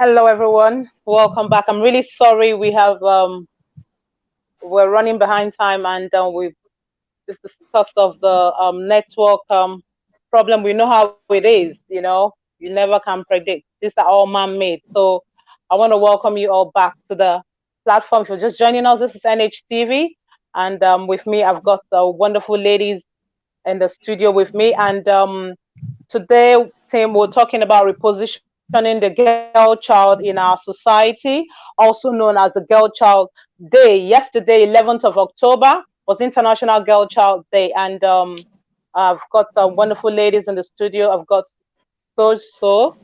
Hello, everyone. Welcome back. I'm really sorry we're running behind time, and we this is because of the network problem. We know how it is. You never can predict. These are all man-made. So I want to welcome you all back to the platform. If you're just joining us, this is NHTV, and with me, I've got the wonderful ladies in the studio with me, and today, Tim, we're talking about repositioning the girl child in our society, also known as the Girl Child Day. Yesterday, 11th of October, was International Girl Child Day, and I've got wonderful ladies in the studio. I've got So,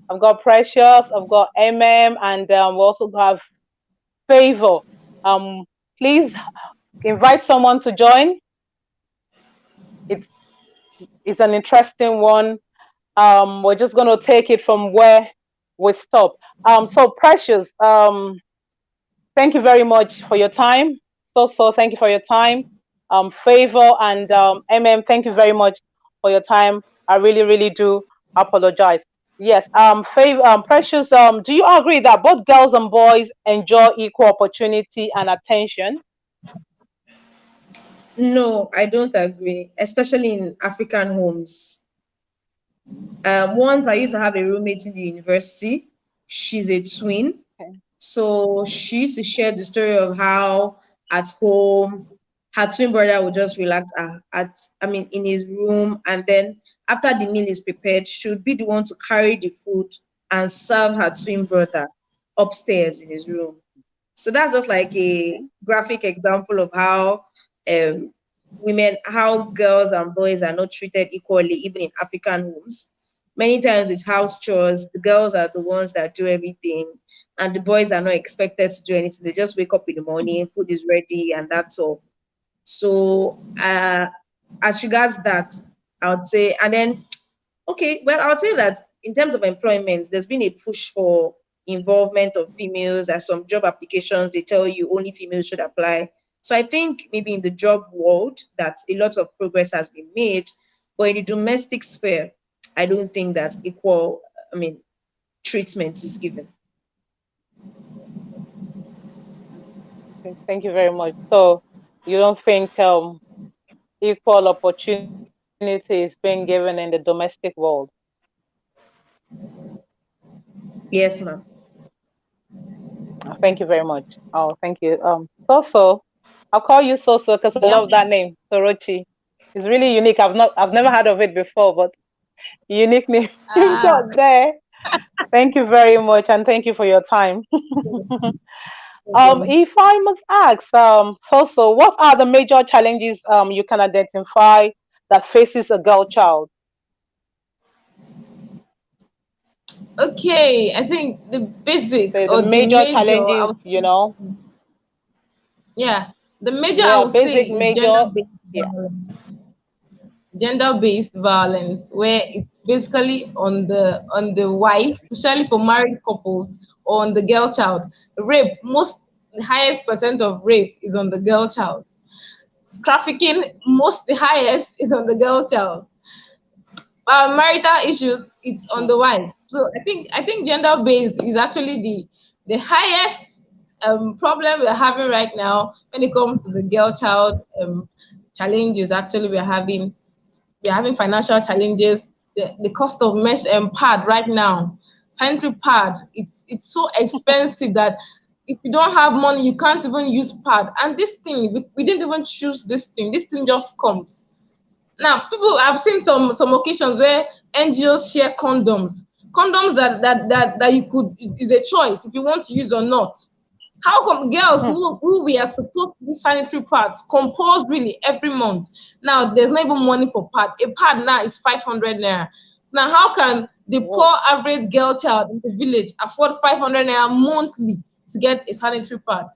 I've got Precious, I've got and we also have Favor. Um, Please invite someone to join. It's it's an interesting one. We're just going to take it from where we stop. So Precious, thank you very much for your time. Thank you for your time. Favor and thank you very much for your time. I really, really do apologize. Yes, Favor, Precious, do you agree that both girls and boys enjoy equal opportunity and attention? No, I don't agree, especially in African homes. Once I used to have a roommate in the university. She's a twin. Okay. So she used to share the story of how at home her twin brother would just relax in his room, and then after the meal is prepared, she would be the one to carry the food and serve her twin brother upstairs in his room. So that's just like a graphic example of how um, how girls and boys are not treated equally, even in African homes. Many times it's house chores. The girls are the ones that do everything, and the boys are not expected to do anything. They just wake up in the morning, food is ready, and that's all. So, as regards that, I would say, and then, okay, well, I would say that in terms of employment, there's been a push for involvement of females. There's some job applications, they tell you only females should apply. So I think maybe in the job world that a lot of progress has been made, but in the domestic sphere, I don't think that equal, treatment is given. Okay, thank you very much. So you don't think equal opportunity is being given in the domestic world? Yes, ma'am. Thank you very much. Oh, thank you. Soso, I'll call you Soso because I Yeah. love that name, Sorochi. It's really unique. I've never heard of it before, but unique name you Ah, got there. Thank you very much, and thank you for your time. Okay. If I must ask, Soso, what are the major challenges you can identify that faces a girl child? okay. I think the basic Say the or the major major, challenges, yeah, the major I yeah, would say basic, is major, gender-based yeah. violence. Gender-based violence, where it's basically on the wife, especially for married couples, or on the girl child. Rape, the highest percent of rape is on the girl child. Trafficking, the highest is on the girl child. Marital issues, it's on Mm. the wife. So I think gender based is actually the highest problem we're having right now when it comes to the girl child challenges. Actually, we're having financial challenges. The cost of mesh and pad right now, sanitary pad, it's so expensive that if you don't have money, you can't even use pad. And this thing, we didn't even choose this thing. This thing just comes. Now, people, I've seen some occasions where NGOs share condoms that you could is a choice if you want to use or not. How come girls Hmm. who we are supposed to do sanitary pads compulsorily every month? Now there's not even money for pad. A pad now is 500 naira. Now how can the Whoa. poor average girl child in the village afford 500 naira monthly to get a sanitary pad?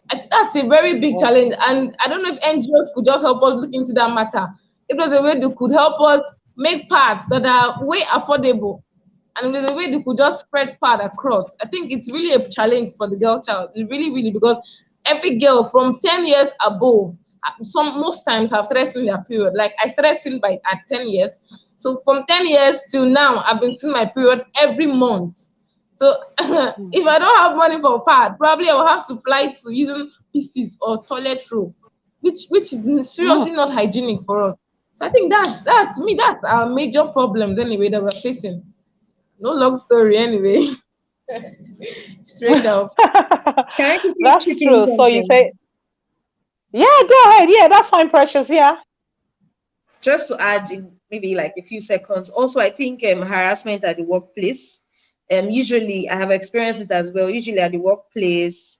I think that's a very big Whoa. challenge, and I don't know if NGOs could just help us look into that matter. If there's a way they could help us make pads that are way affordable, and with the way they could just spread pad across. I think it's really a challenge for the girl child. It's really, really because every girl from 10 years above, some most times have started seeing their period. Like I started seeing by at 10 years. So from 10 years till now, I've been seeing my period every month. So if I don't have money for pad, probably I will have to fly to using pieces or toilet roll, which is seriously Mm. not hygienic for us. So I think that's me, that's our major problems anyway that we're facing. No long story anyway. Straight up. Can I quickly That's chip in true. So you something? say, yeah, go ahead. Yeah, that's fine, Precious. Yeah. Just to add in maybe like a few seconds. Also, I think harassment at the workplace. Usually, I have experienced it as well. Usually, at the workplace,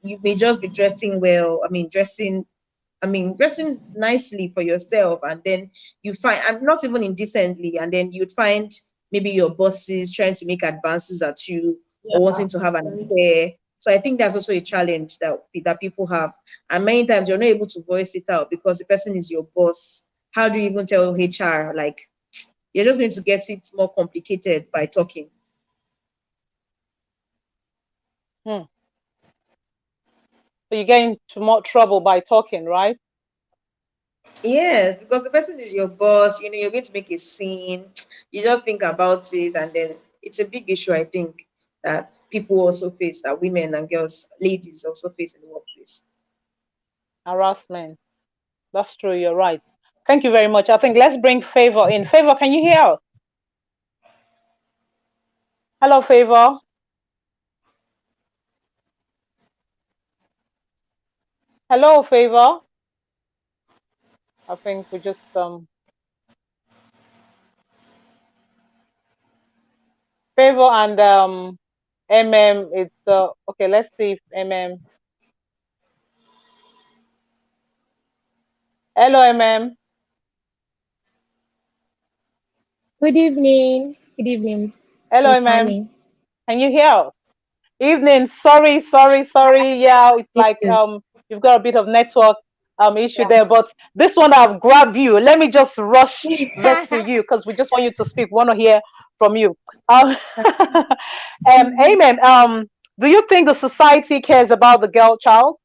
you may just be dressing well. Dressing nicely for yourself, and then you find, I'm not even indecently, and then you'd find maybe your bosses trying to make advances at you or Yeah. wanting to have an affair. So I think that's also a challenge that people have, and many times you're not able to voice it out because the person is your boss. How do you even tell HR? Like, you're just going to get it more complicated by talking. Hmm. So you get into more trouble by talking, right? Yes, because the person is your boss, you're going to make a scene. You just think about it, and then it's a big issue, I think, that people also face, that women and girls, ladies also face in the workplace. Harassment. That's true. You're right. Thank you very much. I think let's bring Favor in. Favor, can you hear us? Hello, Favor. Hello, Favor. I think we just Favor and MM. It's okay. Let's see if MM. Hello, MM. Good evening. Good evening, Hello, Miss MM. Honey. Can you hear us? Evening. Sorry, sorry, sorry. Yeah, it's like you've got a bit of network issue there, but this one I've grabbed you. Let me just rush this to you because we just want you to speak. Want to hear from you. Um, Amen. Do you think the society cares about the girl child?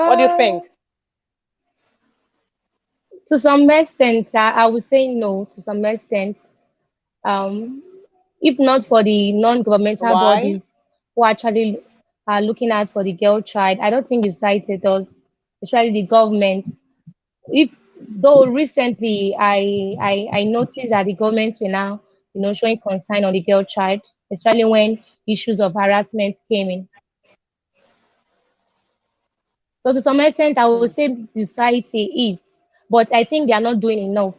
What do you uh, think? to some extent, I would say no. To some extent, um, if not for the non-governmental Why? bodies who actually are looking out for the girl child, I don't think the society does, especially the government. If though recently I noticed that the government were now showing concern on the girl child, especially when issues of harassment came in. So to some extent, I would Hmm. say the society is, but I think they are not doing enough.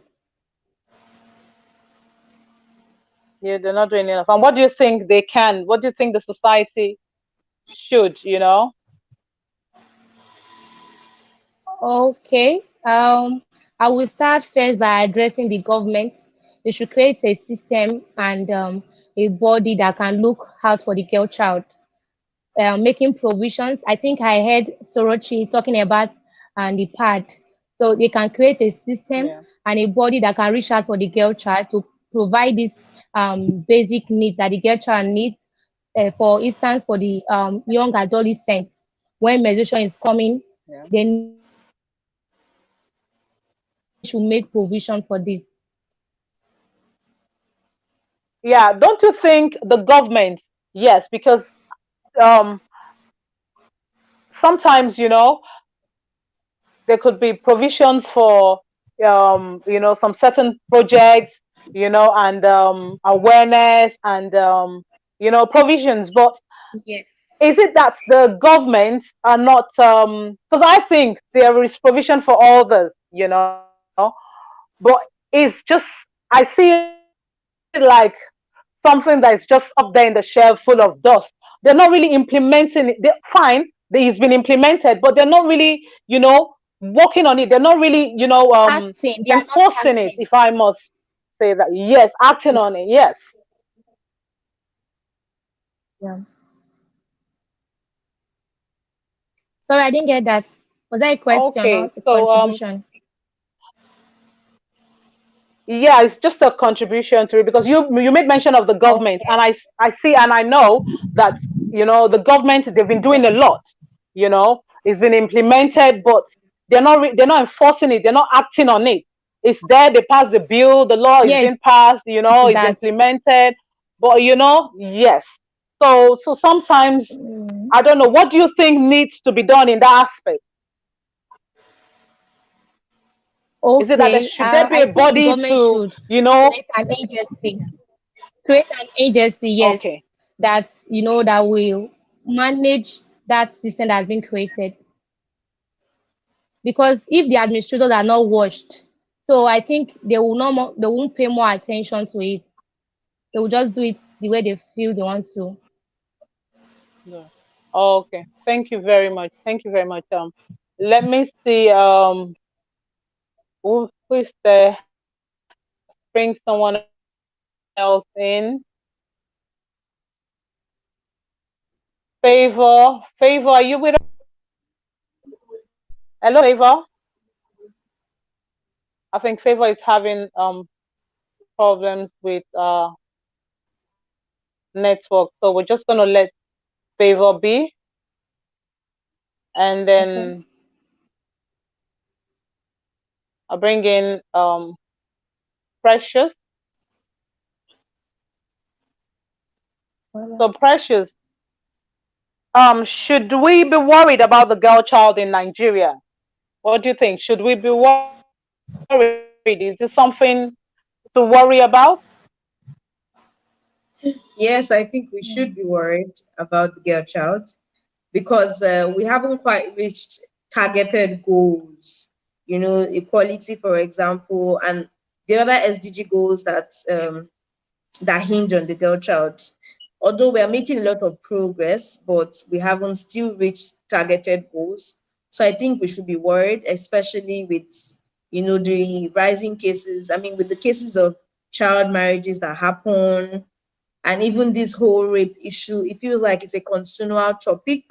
Yeah, they're not doing enough. And what do you think they can? What do you think the society should? Okay. I will start first by addressing the government. They should create a system and a body that can look out for the girl child, making provisions. I think I heard Sorochi talking about the pad. So they can create a system Yeah, and a body that can reach out for the girl child to provide these basic needs that the girl child needs. For instance, for the young adolescents, when menstruation is coming, yeah. they need to make provision for this. Yeah, don't you think the government, yes, because um, sometimes, there could be provisions for, some certain projects, and awareness and, provisions. But Yes. is it that the government are not, because I think there is provision for all this, but it's just, I see it like something that is just up there in the shelf full of dust. They're not really implementing it. Fine, it's been implemented, but they're not really, working on it. They're not really, Acting, they are not enforcing it, if acting. I must say that. Yes, acting on it. Yes. Yeah. Sorry, I didn't get that. Was that a question or Okay. a So contribution? yeah, it's just a contribution to it because you made mention of the government, and Okay. I see and I know that the government, they've been doing a lot. It's been implemented, but they're not enforcing it. They're not acting on it. It's there. They pass the bill. The law is Yes, being passed. It's that. implemented, But yes. So sometimes Mm. I don't know. What do you think needs to be done in that aspect? Is it that Okay, should there be I a think the body government to, should create an agency. Create an agency, yes, okay, that that will manage that system that has been created. Because if the administrators are not watched, so I think they won't pay more attention to it. They will just do it the way they feel they want to. no. Okay. Thank you very much. Thank you very much. Let me see. Who is there? Bring someone else in. Favor, Favor, are you with us? Hello, Favor. I think Favor is having problems with network, so we're just gonna let Favor be, and Okay. then I'll bring in Precious. Well, So Precious, should we be worried about the girl child in Nigeria? What do you think? Should we be worried? Is this something to worry about? Yes, I think we should be worried about the girl child because we haven't quite reached targeted goals. Equality, for example, and the other SDG goals that hinge on the girl child. Although we are making a lot of progress, but we haven't still reached targeted goals. So I think we should be worried, especially with the rising cases. I mean, with the cases of child marriages that happen, and even this whole rape issue, it feels like it's a continual topic.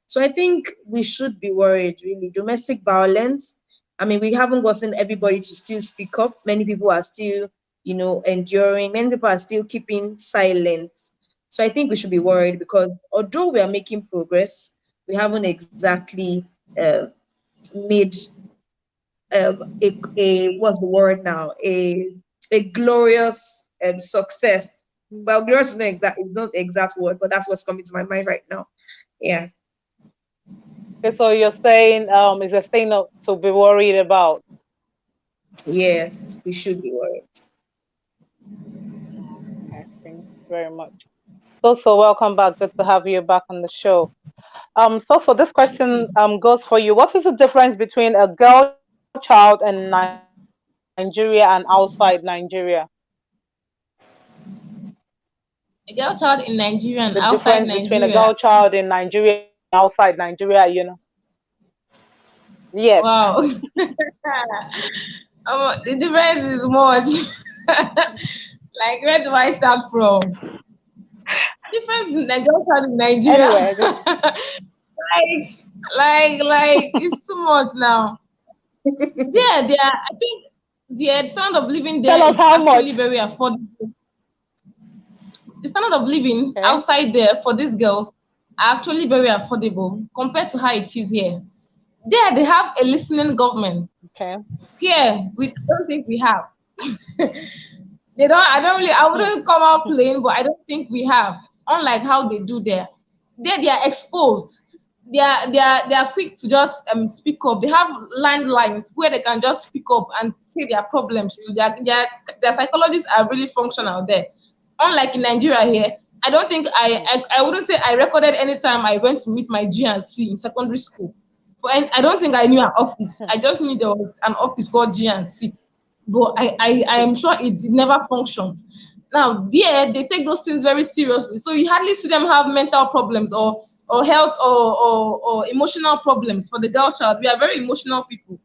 So I think we should be worried, really. Domestic violence, I mean, we haven't gotten everybody to still speak up. Many people are still, enduring. Many people are still keeping silent. So I think we should be worried because although we are making progress, we haven't exactly uh, made a what's the word now, a glorious success. Well, glorious is not the exact word, but that's what's coming to my mind right now. Yeah. Okay, so you're saying is a thing to be worried about. Yes, we should be worried. Okay, thank you very much. So welcome back. Good to have you back on the show. So this question goes for you. What is the difference between a girl child in Nigeria and outside Nigeria? A girl child in Nigeria and The outside difference between a girl Nigeria. child in Nigeria and outside Nigeria. Yes. Wow. The difference is much. Like, where do I start from? Difference in the girl child in Nigeria. Anyway, just It's too much now. I think the standard of living tell there us is how actually much. very affordable. The standard of living Okay. outside there for these girls are actually very affordable compared to how it is here. There, they have a listening government. Okay. Here, we don't think we have. They don't. I don't really. I Hmm. wouldn't come out plain, but I don't think we have. Unlike how they do there. There, they are exposed. They are quick to just speak up. They have landlines where they can just speak up and say their problems to their psychologists are really functional there. Unlike in Nigeria here, I don't think I wouldn't say I recorded any time I went to meet my GNC in secondary school. I don't think I knew an office. Hmm. I just knew there was an office called GNC, but I am sure it did never function. Now, there, they take those things very seriously. So you hardly see them have mental problems or health or emotional problems for the girl child. We are very emotional people.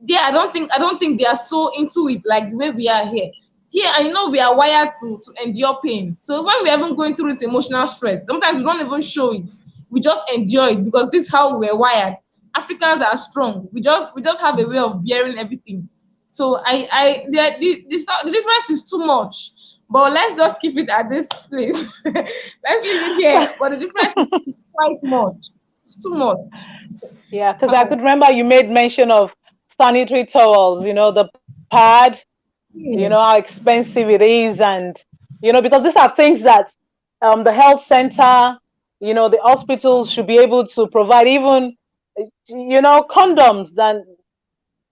There, I don't think they are so into it like the way we are here. Here, I know we are wired to endure pain. So when we are even going through this emotional stress, sometimes we don't even show it. We just endure it because this is how we were wired. Africans are strong. We just have a way of bearing everything. So the difference is too much. But let's just keep it at this place. Let's leave it here. But the difference is quite much. It's too much. Yeah, because I could Wow. remember you made mention of sanitary towels, the pad, Yeah. how expensive it is, and because these are things that the health center, the hospitals should be able to provide, even, condoms and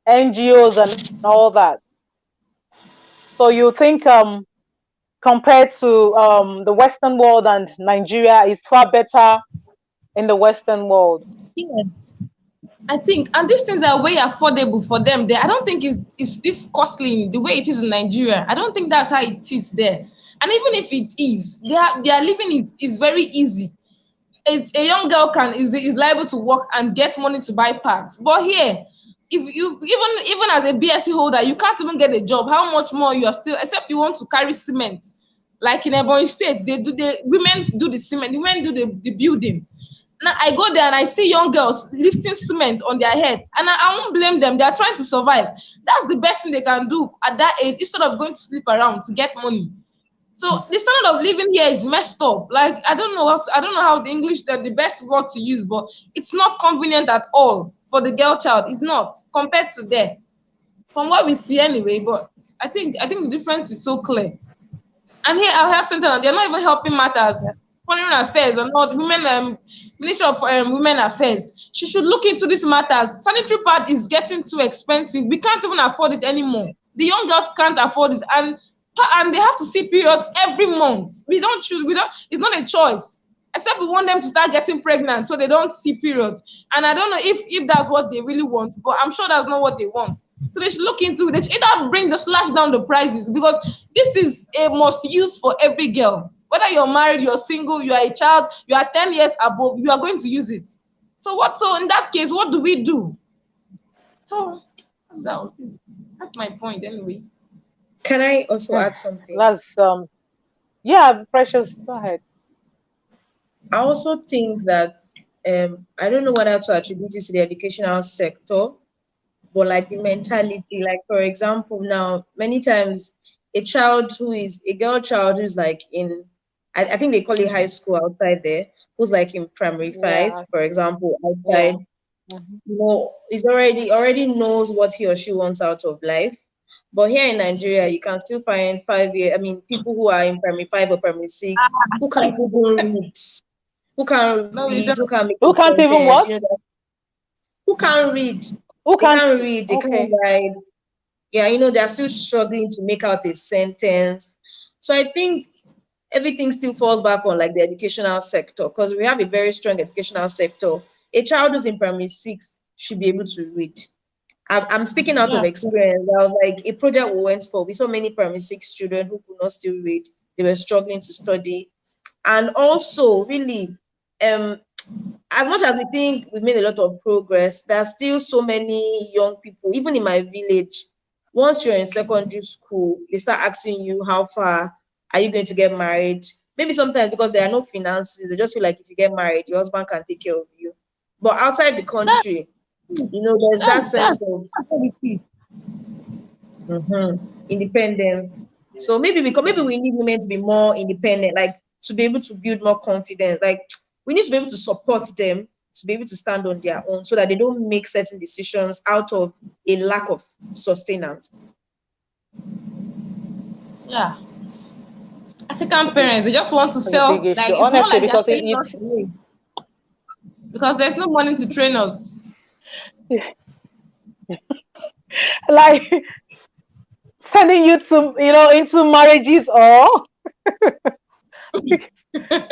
NGOs and all that. So you think compared to the Western world, and Nigeria is far better in the Western world. Yes. I think, and these things are way affordable for them there. I don't think it's this costly the way it is in Nigeria. I don't think that's how it is there. And even if it is, their living is very easy. It's a young girl is liable to work and get money to buy parts. But here, if you even as a BSc holder, you can't even get a job. How much more you are still, except you want to carry cement. Like in Ebonyi State, the women do the cement, the women do the building. Now I go there and I see young girls lifting cement on their head, and I won't blame them. They are trying to survive. That's the best thing they can do at that age, instead of going to sleep around to get money. So the standard of living here is messed up. Like I don't know how the English the best word to use, but it's not convenient at all for the girl child. It's not compared to there, from what we see anyway. But I think the difference is so clear. And here our health center, they're not even helping matters. Foreign affairs and all women, Ministry of Women Affairs. She should look into these matters. Sanitary pad is getting too expensive. We can't even afford it anymore. The young girls can't afford it, and they have to see periods every month. We don't choose. We don't. It's not a choice. Except we want them to start getting pregnant so they don't see periods. And I don't know if that's what they really want, but I'm sure that's not what they want. So they should look into it. They should either bring the slash down the prices, because this is a must use for every girl. Whether you're married, you're single, you are a child, you are 10 years above, you are going to use it. So in that case, what do we do? So that's my point anyway. Can I also Hmm. add something? That's yeah, Precious. Go ahead. I also think that I don't know whether to attribute it to the educational sector, but like the mentality, like for example, now many times a girl child who's like in, I think they call it high school outside there, who's like in primary five, Yeah, for example, yeah. outside, Mhm. is already knows what he or she wants out of life. But here in Nigeria, you can still find 5 year, I mean, people who are in primary five or primary six who can't even read, No, we don't. who can make Who a can't even sentence, what? who can't read, Who they can't? can't read, they can't Okay. write. Yeah, they're still struggling to make out a sentence. So I think everything still falls back on like the educational sector, because we have a very strong educational sector. A child who's in primary six should be able to read. I'm speaking out of Yeah. experience. I was like, a project we went for, we saw many primary six children who could not still read. They were struggling to study. And also, really, um, as much as we think we've made a lot of progress, there are still so many young people, even in my village. Once you're in secondary school, they start asking you how far are you going to get married. Maybe sometimes because there are no finances, they just feel like if you get married, your husband can take care of you. But outside the That, country, there's that that's sense of what it is. independence. So maybe we need women to be more independent, like to be able to build more confidence. Like we need to be able to support them to be able to stand on their own, so that they don't make certain decisions out of a lack of sustenance. Yeah. African parents, they just want to It's a big sell, issue, like it's more honestly, like they're because selling us away because there's no money to train us. like sending you to into marriages, or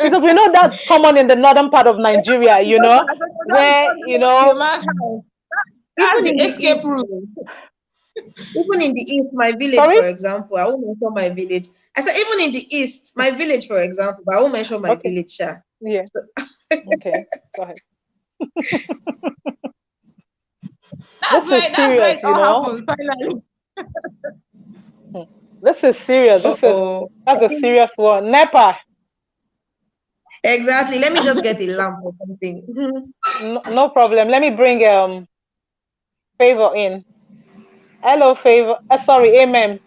because we know that's common in the northern part of Nigeria, where To a man's house. That's Even in the the escape east, route. even in the east, my village, sorry. for example, I won't mention my village. I said even in the east, my village, for example, but I won't mention my Okay. village. Sha. Yeah. So, Okay. Go ahead. That's where Serious, it all happens finally. Hmm. This is serious. uh-oh. That's a serious one. NEPA. Exactly. Let me just get a lamp or something. No, no problem. Let me bring Favor in. Hello, Favor. Sorry, Amen.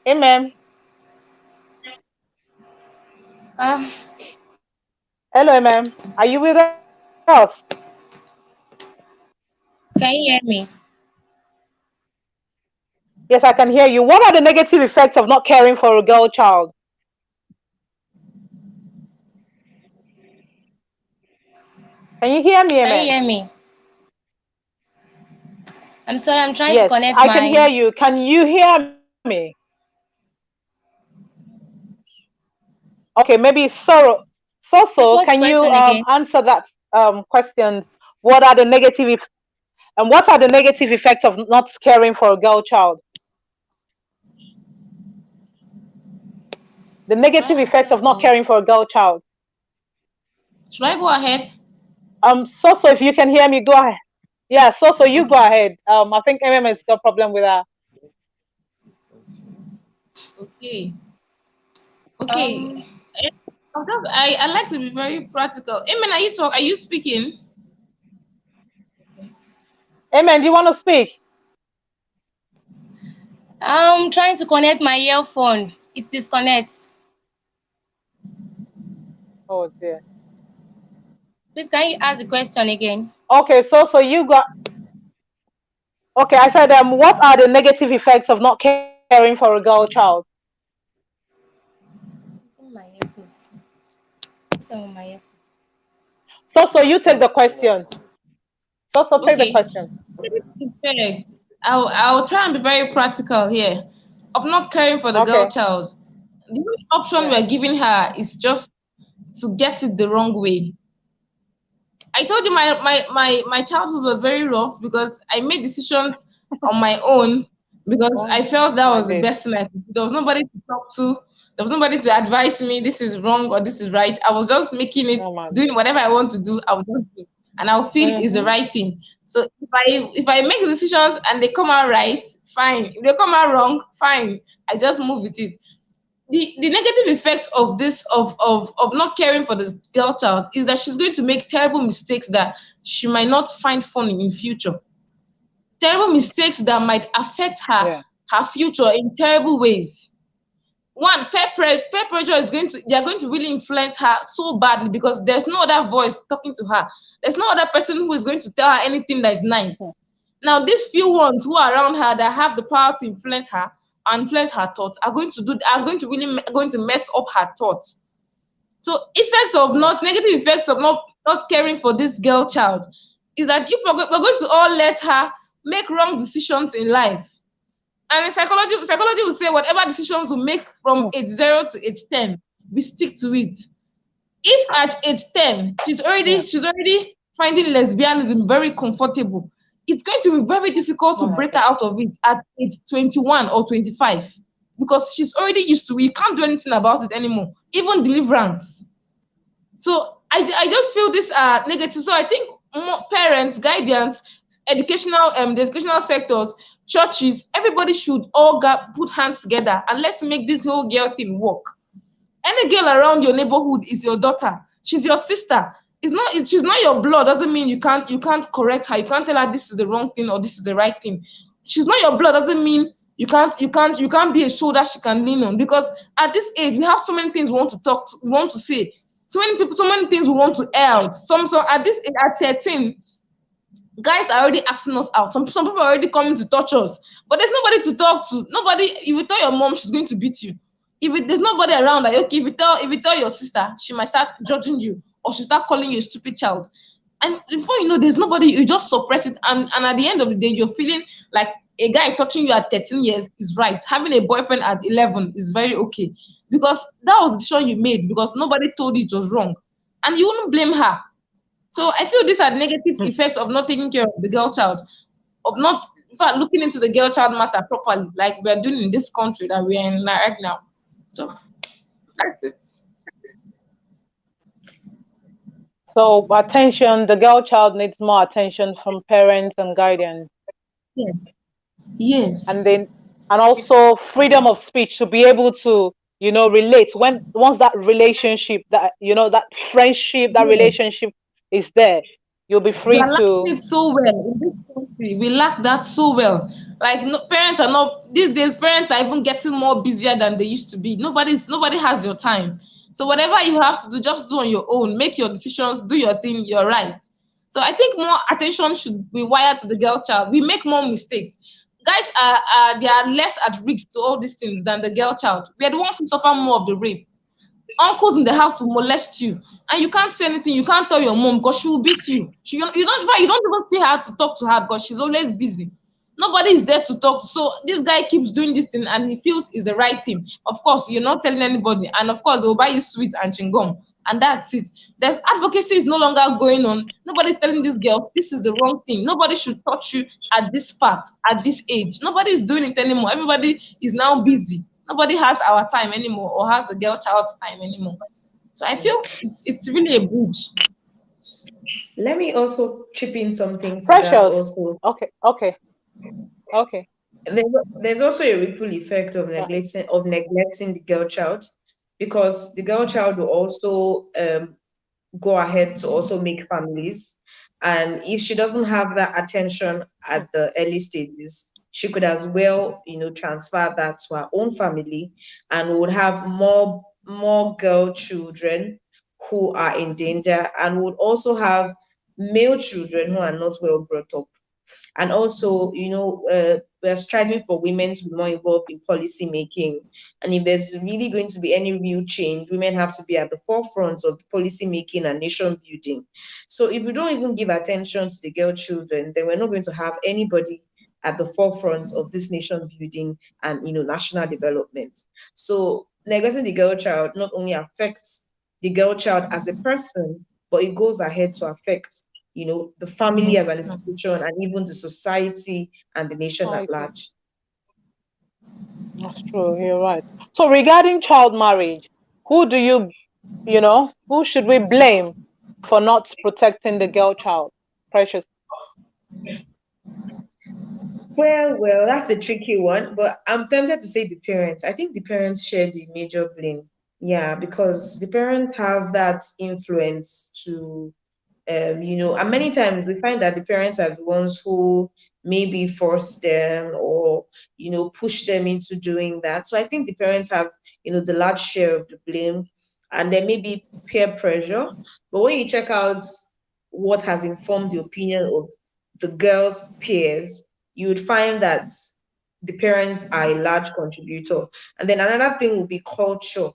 Amen. Uh, Hello, Amen. Are you with us? can you hear me? Yes, I can hear you. What are the negative effects of not caring for a girl child? Can you hear me, Can you Amen? hear me? I'm sorry, I'm trying to Yes, connect I can my hear you. Can you hear me? Okay, maybe so what's the can you question again? answer that questions? What are the and what are the negative effects of not caring for a girl child? The negative I effect don't of not know. caring for a girl child. Should I go ahead? So if you can hear me, go ahead. Yeah, so you go Okay. ahead. I think has got problem with that. Okay. Okay. Um, I like to be very practical. Amen, are you speaking? Amen, do you want to speak? I'm trying to connect my earphone. It disconnects. Oh dear. Please, can you ask the question again? Okay, so you got okay. I said what are the negative effects of not caring for a girl child? My earpiece. Some my earpiece. So you take the question. So take the Okay. question. Perfect. I'll try and be very practical here. Of not caring for the girl Okay. child. The only option Yeah. we're giving her is just to get it the wrong way. I told you my childhood was very rough because I made decisions on my own because I Oh, felt that I was the did. best thing I could do. There was nobody to talk to. There was nobody to advise me this is wrong or this is right. I was just making it, Oh man. doing whatever I want to do, I would just do. And I'll feel is the Mm-hmm. right thing. So if I make decisions and they come out right, fine. If they come out wrong, fine. I just move with it. The negative effects of this of not caring for the girl child is that she's going to make terrible mistakes that she might not find funny in future. Terrible mistakes that might affect Yeah. her future in terrible ways. One, peer pressure is going to they are going to really influence her so badly because there's no other voice talking to her. There's no other person who is going to tell her anything that is Hmm. nice. Now, these few ones who are around her that have the power to influence her and influence her thoughts are going to really going to mess up her thoughts. So effects of Hmm. not negative effects of not caring for this girl child is that if we're going to all let her make wrong decisions in life. And in psychology will say whatever decisions we make from Hmm. age 0 to age 10, we stick to it. If at age 10 Yeah. she's already finding lesbianism very comfortable, it's going to be very difficult to Oh my break her God. out of it at age 21 or 25 because she's already used to it. You can't do anything about it anymore, even deliverance. So I just feel this negative. So I think more parents, guardians, the educational sectors, churches, everybody should all put hands together and let's make this whole girl thing work. Any girl around your neighborhood is your daughter. She's your sister. She's not your blood. Doesn't mean you can't correct her. You can't tell her this is the wrong thing or this is the right thing. She's not your blood. Doesn't mean you can't be a shoulder she can lean on because at this age we have so many things we want to we want to say. So many people, so many things we want to air out. So at this age, at 13, guys are already asking us out. Some people are already coming to touch us, but there's nobody to talk to. Nobody. If you tell your mom, she's going to beat you. There's nobody around, like okay, if you tell your sister, she might start judging you or she'll start calling you a stupid child. And before you know, there's nobody. You just suppress it, and at the end of the day, you're feeling like a guy touching you at 13 years is right. Having a boyfriend at 11 is very okay because that was the decision you made because nobody told you it was wrong, and you wouldn't blame her. So I feel these are negative Hmm. effects of not taking care of the girl child, of not in fact looking into the girl child matter properly, like we are doing in this country that we are in right now. So that's it. So attention, the girl child needs more attention from parents and guardians. Yeah. And Yes. then and also freedom of speech to be able to relate when once that relationship, that that friendship, that Yes. relationship is there, you'll be We free are lacking to it so well in this country. We lack that so well. Like no, parents are not these days. Parents are even getting more busier than they used to be. Nobody has your time. So whatever you have to do, just do on your own. Make your decisions. Do your thing. You're right. So I think more attention should be wired to the girl child. We make more mistakes. guys are they are less at risk to all these things than the girl child. We are the ones who suffer more of the rape. Uncles in the house will molest you, and you can't say anything. You can't tell your mom because she will beat you. You don't even see her to talk to her because she's always busy. Nobody is there to talk to. So this guy keeps doing this thing and he feels is the right thing. Of course, you're not telling anybody, and of course they'll buy you sweets and chewing, and that's it. There's advocacy is no longer going on. Nobody's telling these girls this is the wrong thing. Nobody should touch you at this part, at this age. Nobody is doing it anymore. Everybody is now busy. Nobody has our time anymore or has the girl child's time anymore. So I feel it's really a bridge. Let me also chip in something to that Precious. also. Okay, okay, okay. There's also a ripple effect of Right. neglecting the girl child, because the girl child will also go ahead to also make families. And if she doesn't have that attention at the early stages, she could as well, transfer that to her own family, and would have more girl children who are in danger, and would also have male children who are not well brought up. And also, we're striving for women to be more involved in policy making. And if there's really going to be any real change, women have to be at the forefront of the policy making and nation building. So if we don't even give attention to the girl children, then we're not going to have anybody at the forefront of this nation building and national development. So neglecting the girl child not only affects the girl child as a person, but it goes ahead to affect the family as an institution, and even the society and the nation I at agree. large. That's true. You're right. So regarding child marriage, who do who should we blame for not protecting the girl child? Precious. Well, that's a tricky one, but I'm tempted to say the parents. I think the parents share the major blame. Yeah, because the parents have that influence to and many times we find that the parents are the ones who maybe force them, or push them into doing that. So I think the parents have the large share of the blame, and there may be peer pressure. But when you check out what has informed the opinion of the girls' peers, you would find that the parents are a large contributor. And then another thing will be culture,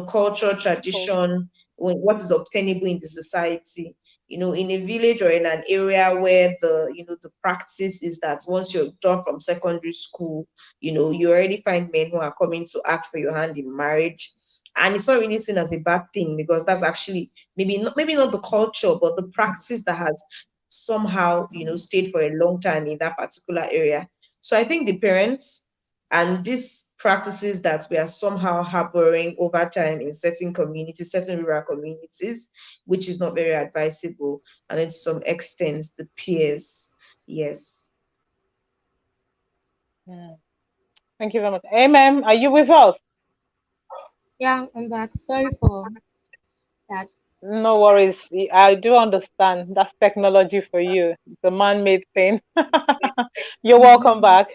culture, Oh, tradition, what is obtainable in the society. In a village or in an area where the practice is that once you're done from secondary school, you already find men who are coming to ask for your hand in marriage. And it's not really seen as a bad thing, because that's actually maybe not the culture, but the practice that has somehow stayed for a long time in that particular area. So I think the parents and these practices that we are somehow harboring over time in certain communities, certain rural communities, which is not very advisable, and then to some extent the peers. Yes. mm. Thank you very much. Amen. Are you with us? Yeah, I'm back. Sorry for that. No worries. I do understand. That's technology for you. It's a man-made thing. You're welcome back.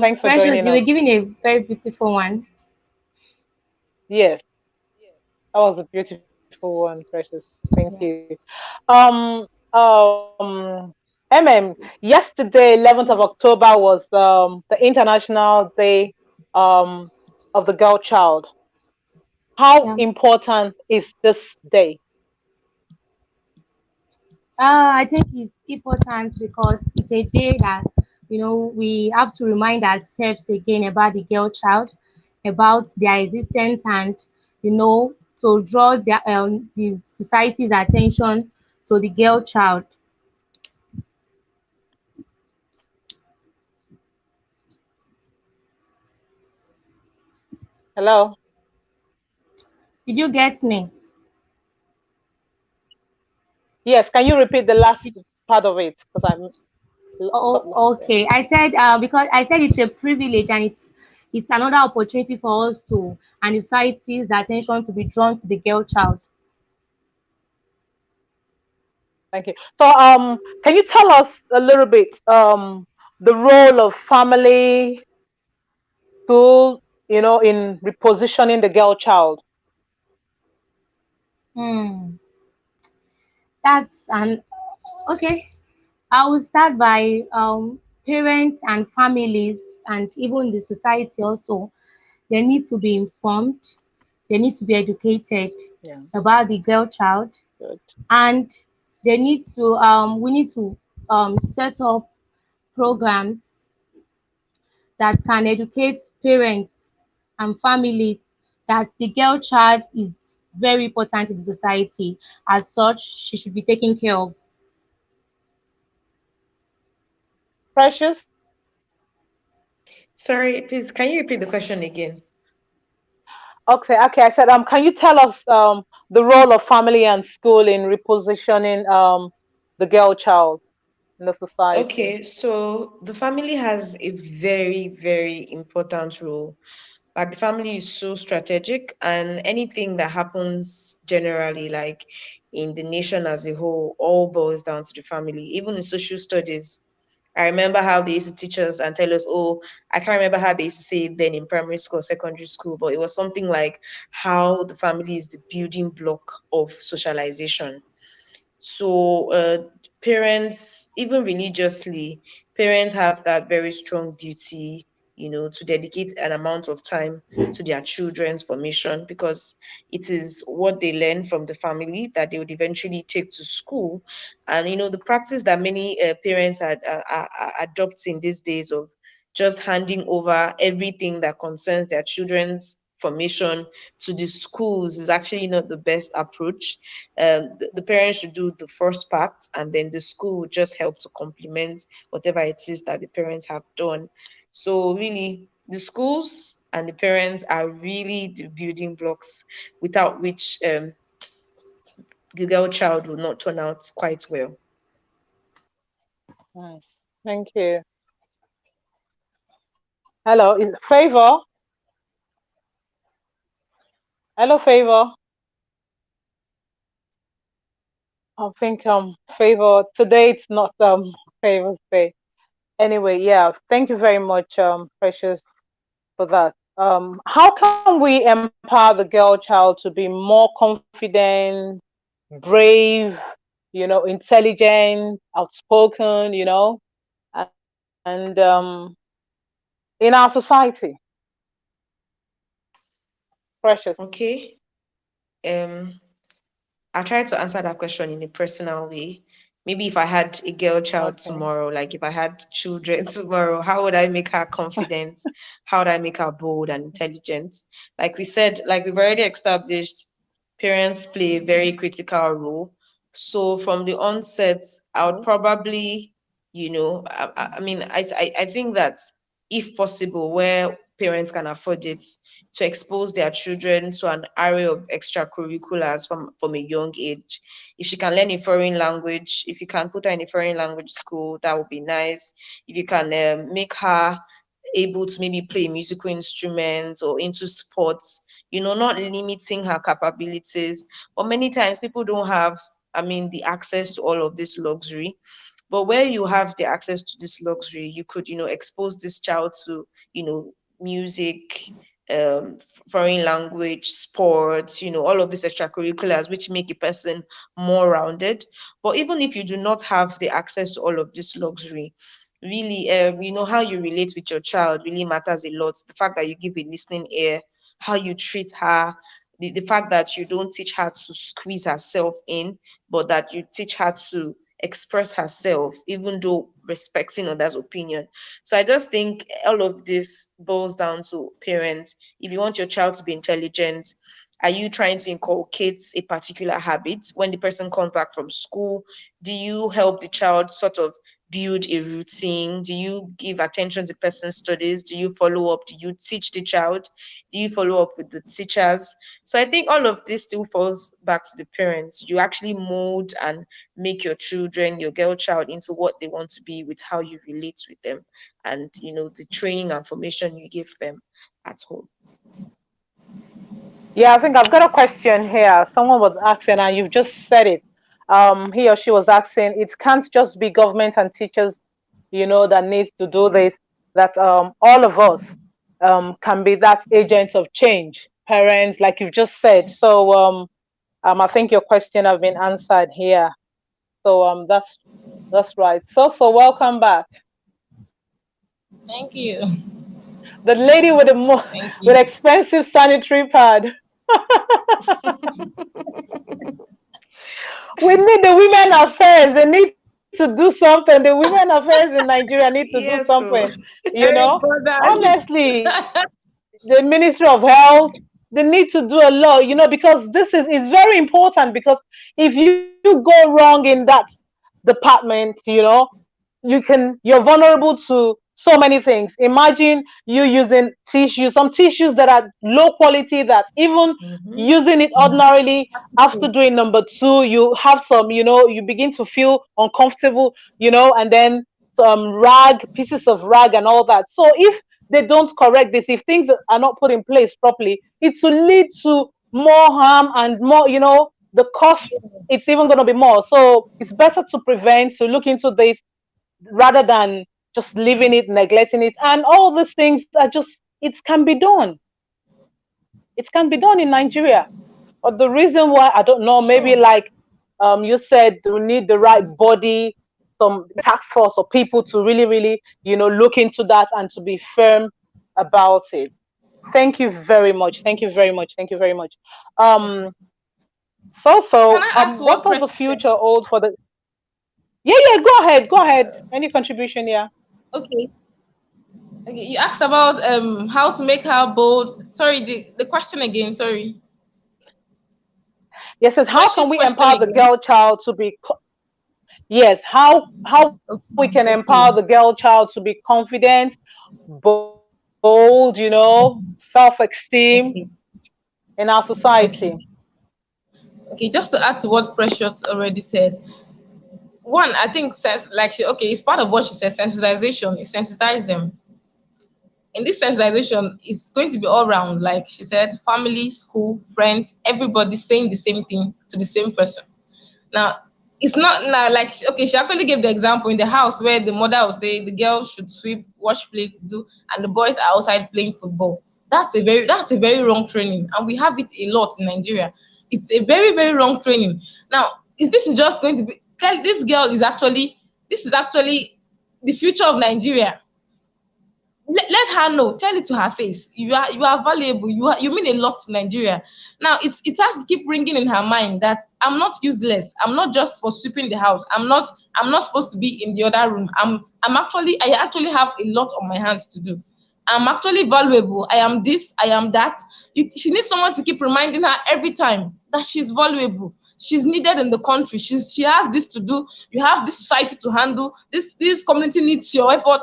Thanks for Precious, joining you were us. giving a very beautiful one. Yes, that was a beautiful one, Precious. Thank you. Yeah. Yesterday, 11th of October, was the International Day um, of the Girl Child. How Yeah. important is this day? I think it's important because it's a day that we have to remind ourselves again about the girl child, about their existence, and to draw the society's attention to the girl child. Hello? Did you get me? Yes, can you repeat the last part of it? Because I got Oh, lost there. okay. I said because I said it's a privilege, and it's another opportunity for us to and the society's attention to be drawn to the girl child. Thank you. So, can you tell us a little bit the role of family, school, in repositioning the girl child? Hmm. That's an okay. I will start by parents and families and even the society also, they need to be informed, they need to be educated Yeah. about the girl child, Good. and they need to we need to set up programs that can educate parents and families that the girl child is very important in the society. As such, she should be taken care of. Precious. Sorry, please, can you repeat the question again? Okay. Okay. I said, can you tell us the role of family and school in repositioning the girl child in the society? Okay, so the family has a very, very important role. Like the family is so strategic, and anything that happens generally, like in the nation as a whole, all boils down to the family. Even in social studies, I remember how they used to teach us and tell us, oh, I can't remember how they used to say it then in primary school, secondary school, but it was something like how the family is the building block of socialization. So, parents, even religiously, parents have that very strong duty, to dedicate an amount of time to their children's formation, because it is what they learn from the family that they would eventually take to school. And, the practice that many parents are adopting these days of just handing over everything that concerns their children's formation to the schools is actually not the best approach. The parents should do the first part, and then the school would just help to complement whatever it is that the parents have done. So really, the schools and the parents are really the building blocks, without which the girl child will not turn out quite well. Nice. Thank you. Hello. Is Favor? Hello, Favor. I think Favor today it's not Favor's day. Anyway, yeah. Thank you very much, Precious, for that. How can we empower the girl child to be more confident, brave, intelligent, outspoken, and in our society? Precious. Okay. Um, I'll try to answer that question in a personal way. Maybe if I had a girl child Okay. tomorrow, like if I had children tomorrow, how would I make her confident? How would I make her bold and intelligent? Like we said, like we've already established, parents play a very critical role. So from the onset, I would Mhm. probably, I mean, I think that if possible, where parents can afford it, to expose their children to an array of extracurriculars from a young age. If she can learn a foreign language, if you can put her in a foreign language school, that would be nice. If you can make her able to maybe play a musical instrument or into sports, not limiting her capabilities. But many times people don't have, I mean, the access to all of this luxury. But where you have the access to this luxury, you could, expose this child to, music, foreign language, sports, all of these extracurriculars, which make a person more rounded. But even if you do not have the access to all of this luxury, really, how you relate with your child really matters a lot. The fact that you give a listening ear, how you treat her, the fact that you don't teach her to squeeze herself in, but that you teach her to express herself, even though respecting others' opinion. So I just think all of this boils down to parents. If you want your child to be intelligent, are you trying to inculcate a particular habit when the person comes back from school? Do you help the child sort of build a routine? Do you give attention to the person's studies? Do you follow up? Do you teach the child? Do you follow up with the teachers? So I think all of this still falls back to the parents. You actually mold and make your children, your girl child, into what they want to be with how you relate with them, and the training and formation you give them at home. Yeah, I think I've got a question here. Someone was asking, and you've just said it. He or she was asking, it can't just be government and teachers, that needs to do this. That all of us can be that agents of change. Parents, like you've just said. So I think your question have been answered here. So that's right. So welcome back. Thank you. The lady with the Thank you. with expensive sanitary pad. We need the women affairs. They need to do something. The women affairs in Nigeria need to do Yes, something. so You Very know, important. honestly, the Ministry of Health, they need to do a lot. You know, because this is very important. Because if you go wrong in that department, you're vulnerable to so many things. Imagine you using tissue, some tissues that are low quality, that even mm-hmm. using it ordinarily, after doing number two, you have some, you begin to feel uncomfortable, and then some rag, pieces of rag and all that. So if they don't correct this, if things are not put in place properly, it will lead to more harm and more, the cost, it's even going to be more. So it's better to prevent, to look into this rather than just leaving it, neglecting it. And all these things are just, it can be done. It can be done in Nigeria. But the reason why, I don't know, maybe Sure. like you said, we need the right body, some task force or people to really, really, look into that and to be firm about it. Thank you very much. Thank you very much. Thank you very much. Um, Can I ask what what does the pressure future hold for the? Yeah, yeah. Go ahead. Go ahead. Any contribution? Yeah. Okay. Okay. You asked about how to make her bold. Sorry, the question again. Sorry. Yes. Says how can Precious we question empower the again. girl child to be? Yes. How we can Okay. empower the Okay. girl child to be confident, bold. Self-esteem Okay. in our society. Okay. Okay. Just to add to what Precious already said, one, I think sense like she okay, it's part of what she said, sensitization. You sensitize them. In this sensitization, it's going to be all round, like she said, family, school, friends, everybody saying the same thing to the same person. Now, it's not now like okay, she actually gave the example in the house where the mother will say the girl should sweep, wash plates, do, and the boys are outside playing football. That's a very wrong training, and we have it a lot in Nigeria. It's a very very wrong training. Now, is this is just going to be tell this girl is actually this is actually the future of Nigeria. Let her know, tell it to her face, you are valuable, you mean a lot to Nigeria. Now it has to keep ringing in her mind that I'm not useless, I'm not just for sweeping the house, I'm not supposed to be in the other room, I actually have a lot on my hands to do. I'm actually valuable, I am this, I am that. She needs someone to keep reminding her every time that she's valuable, she's needed in the country, she has this to do, you have this society to handle, this community needs your effort.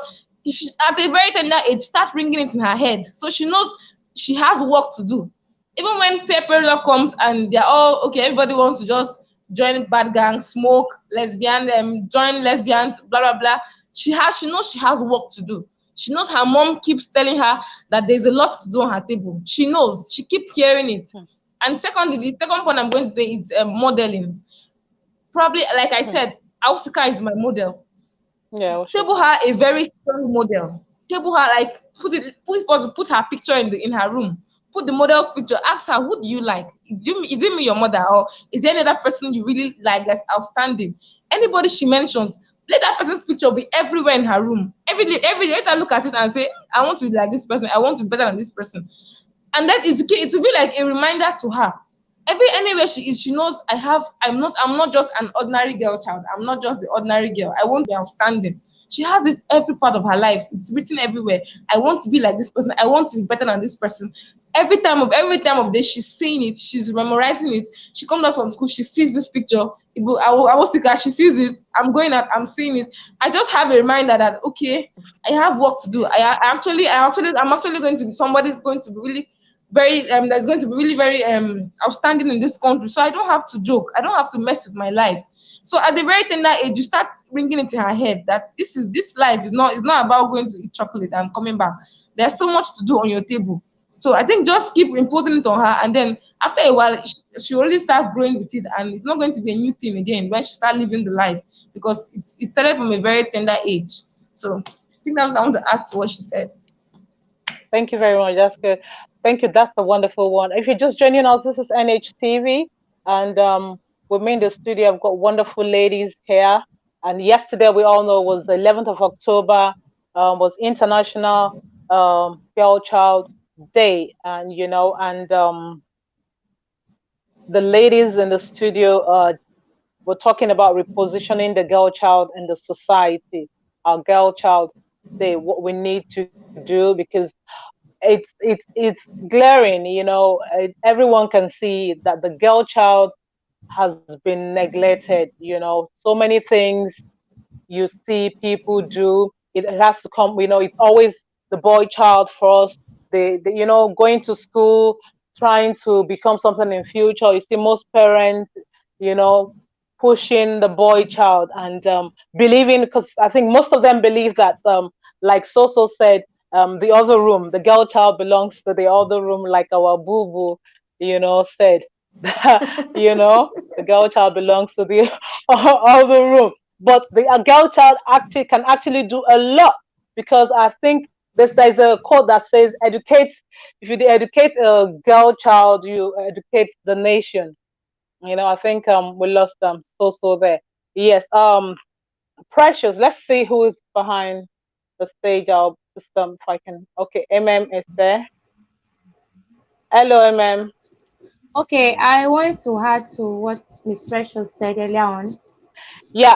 At a very tender age, start bringing it in her head so she knows she has work to do. Even when peer pressure comes and they're all okay, everybody wants to just join bad gangs, smoke, lesbian, join lesbians, blah blah blah. She knows she has work to do. She knows her mom keeps telling her that there's a lot to do on her table. She knows. She keeps hearing it. Hmm, And secondly, the second point I'm going to say is modeling. Probably, like I hmm. said, Ausika is my model. Yeah, what's your Table her a very strong model. Table her like put her picture in her room. Put the model's picture. Ask her, who do you like? Is it me your mother, or is there any other person you really like that's outstanding? Anybody she mentions, let that person's picture be everywhere in her room. Every day, let her look at it and say, I want to be like this person. I want to be better than this person. And then it will be like a reminder to her. Anywhere she is, she knows I'm not just an ordinary girl child. I'm not just the ordinary girl. I want to be outstanding. She has it every part of her life. It's written everywhere. I want to be like this person. I want to be better than this person. Every time of day, she's seeing it. She's memorizing it. She comes out from school. She sees this picture. I will stick her. She sees it. I'm going out. I'm seeing it. I just have a reminder that okay, I have work to do. I'm actually going to be somebody going to be really very that's going to be really very outstanding in this country. So I don't have to joke. I don't have to mess with my life. So at the very tender age, you start bringing it in her head that this life is not about going to eat chocolate and coming back. There's so much to do on your table. So I think just keep imposing it on her, and then after a while, she already start growing with it, and it's not going to be a new thing again when she start living the life because it started from a very tender age. So I think that's what I want to add to what she said. Thank you very much. That's good. Thank you. That's a wonderful one. If you're just joining us, this is NHTV, and with me in the studio, I've got wonderful ladies here. And yesterday, we all know, was the 11th of October. was International Girl Child Day, and and the ladies in the studio were talking about repositioning the girl child in the society. Our girl child day, what we need to do, because it's glaring. Everyone can see that the girl child has been neglected. So many things you see people do. It has to come, it's always the boy child first. They going to school, trying to become something in future. You see most parents, you know, pushing the boy child and believing, because I think most of them believe that, like Soso said, the other room, the girl child belongs to the other room, like our boo boo, said. The girl child belongs to the other room, but the girl child actually can actually do a lot, because I think there's a quote that says, educate, if you educate a girl child, you educate the nation. I think we lost so there. Yes. Precious, let's see who is behind the stage. I'll just if I can. Okay, is there. Hello, Okay, I want to add to what Miss Precious said earlier on. Yeah.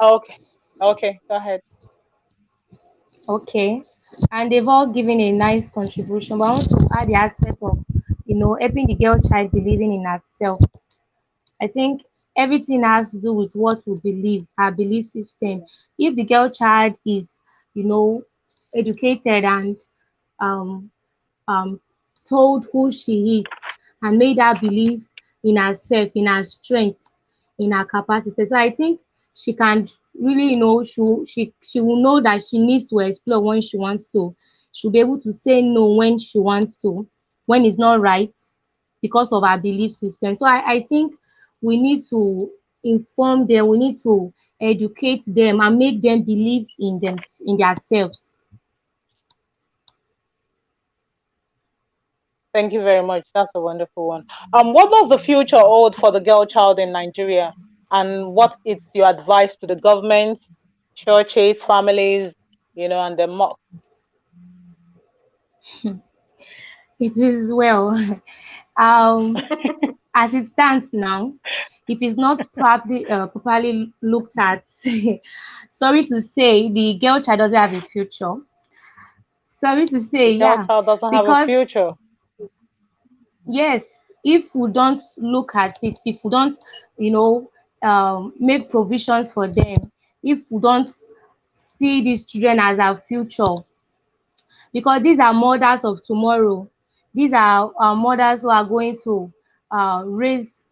Okay. Okay, go ahead. Okay, and they've all given a nice contribution, but I want to add the aspect of, helping the girl child believing in herself. I think everything has to do with what we believe, our belief system. If the girl child is, you know, educated and um, um, told who she is and made her believe in herself, in her strength, in her capacity. So I think she can really, she will know that she needs to explore when she wants to. She'll be able to say no when she wants to, when it's not right, because of our belief system. So I think we need to inform them, we need to educate them and make them believe in them, in themselves. Thank you very much. That's a wonderful one. What does the future hold for the girl child in Nigeria? And what is your advice to the government, churches, families, and the mosque? It is well. Um, as it stands now, if it's not properly looked at, sorry to say, the girl child doesn't have a future. Sorry to The say, girl yeah, child doesn't have a because future. yes, if we don't look at it, if we don't, you know, make provisions for them, if we don't see these children as our future, because these are mothers of tomorrow. These are mothers who are going to raise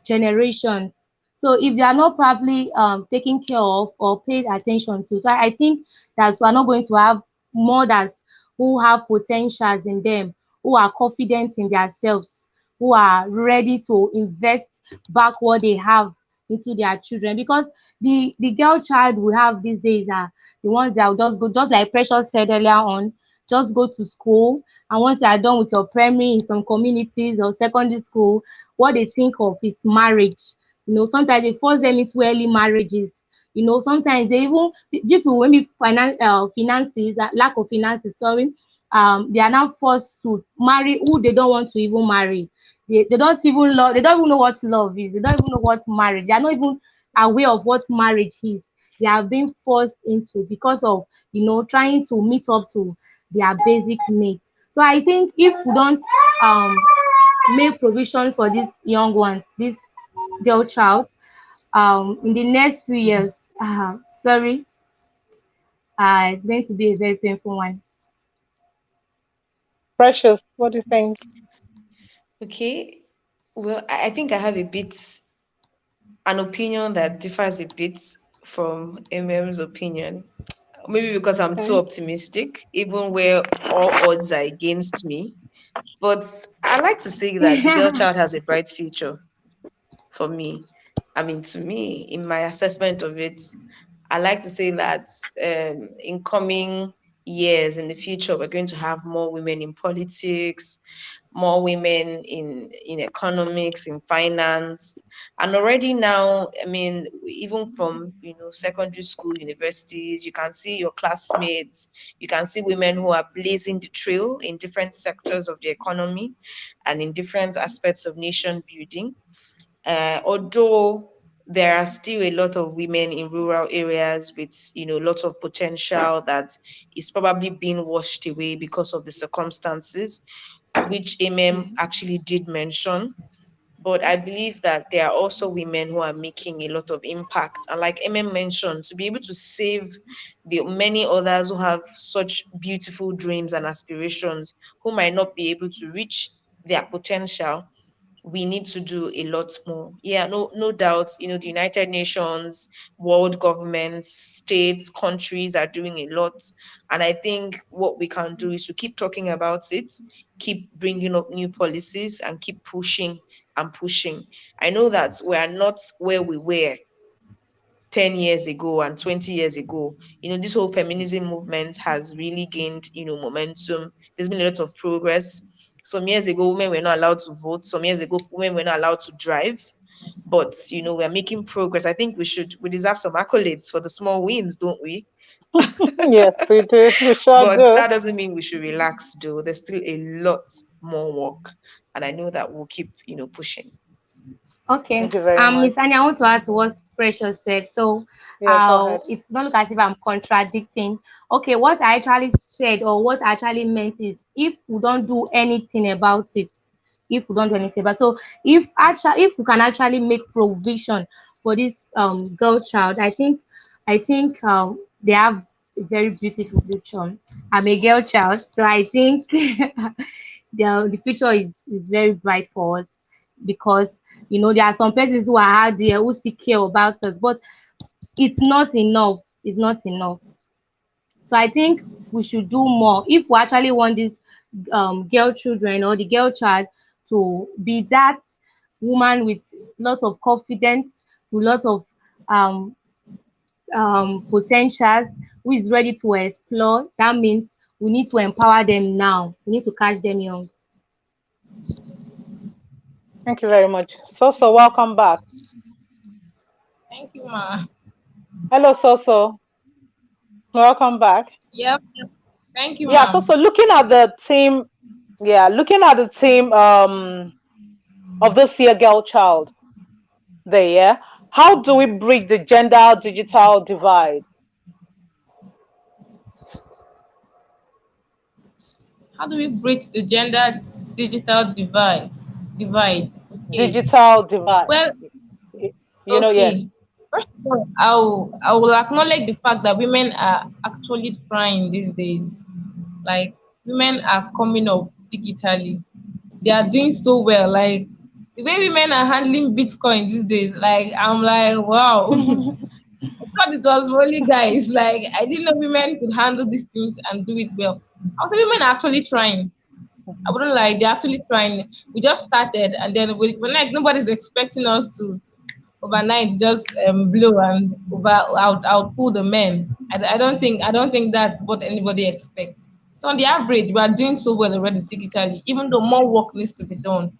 generations. So if they are not properly taken care of or paid attention to, so I think that we are not going to have mothers who have potentials in them, who are confident in themselves, who are ready to invest back what they have into their children. Because the girl child we have these days are the ones that will just go, just like Precious said earlier on, just go to school, and once you are done with your primary in some communities or secondary school, what they think of is marriage. Sometimes they force them into early marriages. Sometimes they even, due to maybe finances, lack of finances, sorry, they are now forced to marry who they don't want to even marry. They don't even love, they don't even know what love is, they don't even know what marriage, they are not even aware of what marriage is. They are being forced into because of trying to meet up to their basic needs. So I think if we don't make provisions for these young ones, this girl child, in the next few years, sorry, it's going to be a very painful one. Precious, what do you think? Okay. Well, I think I have an opinion that differs a bit from MM's opinion. Maybe because I'm too Okay. optimistic, even where all odds are against me. But I like to say that the girl child has a bright future for me. I mean, to me, in my assessment of it, I like to say that incoming years in the future, we're going to have more women in politics, more women in economics, in finance. And already now, I mean, even from secondary school, universities, you can see your classmates, you can see women who are blazing the trail in different sectors of the economy and in different aspects of nation building. Although there are still a lot of women in rural areas with lots of potential that is probably being washed away because of the circumstances, which actually did mention. But I believe that there are also women who are making a lot of impact. And like mentioned, to be able to save the many others who have such beautiful dreams and aspirations who might not be able to reach their potential, we need to do a lot more. Yeah, no doubt, the United Nations, world governments, states, countries are doing a lot. And I think what we can do is to keep talking about it, keep bringing up new policies, and keep pushing and pushing. I know that we are not where we were 10 years ago and 20 years ago. This whole feminism movement has really gained, momentum. There's been a lot of progress. Some years ago, women were not allowed to vote. Some years ago, women were not allowed to drive. But, we're making progress. I think we deserve some accolades for the small wins, don't we? Yes, we do. We sure But do. that doesn't mean we should relax, though. There's still a lot more work. And I know that we'll keep, pushing. Okay. Thank you very much. Miss Annie, I want to add to what Precious said. So Yeah, go ahead. it's not look as if I'm contradicting. Okay, what I actually said or what I actually meant is if we don't do anything about it, if we don't do anything about so if we can actually make provision for this girl child, I think they have a very beautiful future. I'm a girl child, so I think the future is very bright for us because there are some persons who are out there who still care about us, but it's not enough. It's not enough. So I think we should do more if we actually want this girl children or the girl child to be that woman with lot of confidence, with lot of um, potentials, who is ready to explore. That means we need to empower them now. We need to catch them young. Thank you very much. So welcome back. Thank you, ma. Hello, So. Welcome back. Yep. Thank you, Yeah, ma. looking at the team, yeah, looking at the team of this year girl child there, yeah. How do we bridge the gender digital divide? How do we bridge the gender digital divide? Okay. Digital divide. Well, Yes. okay. First of all, I will acknowledge the fact that women are actually trying these days. Like women are coming up digitally. They are doing so well. Like the way women are handling Bitcoin these days, like I'm like, wow. I thought it was only guys. Like I didn't know women could handle these things and do it well. I would say women are actually trying. I wouldn't lie, they're actually trying. We just started, and then when like nobody's expecting us to overnight just blow and outpull the men. I don't think that's what anybody expects. So on the average, we are doing so well already digitally, even though more work needs to be done,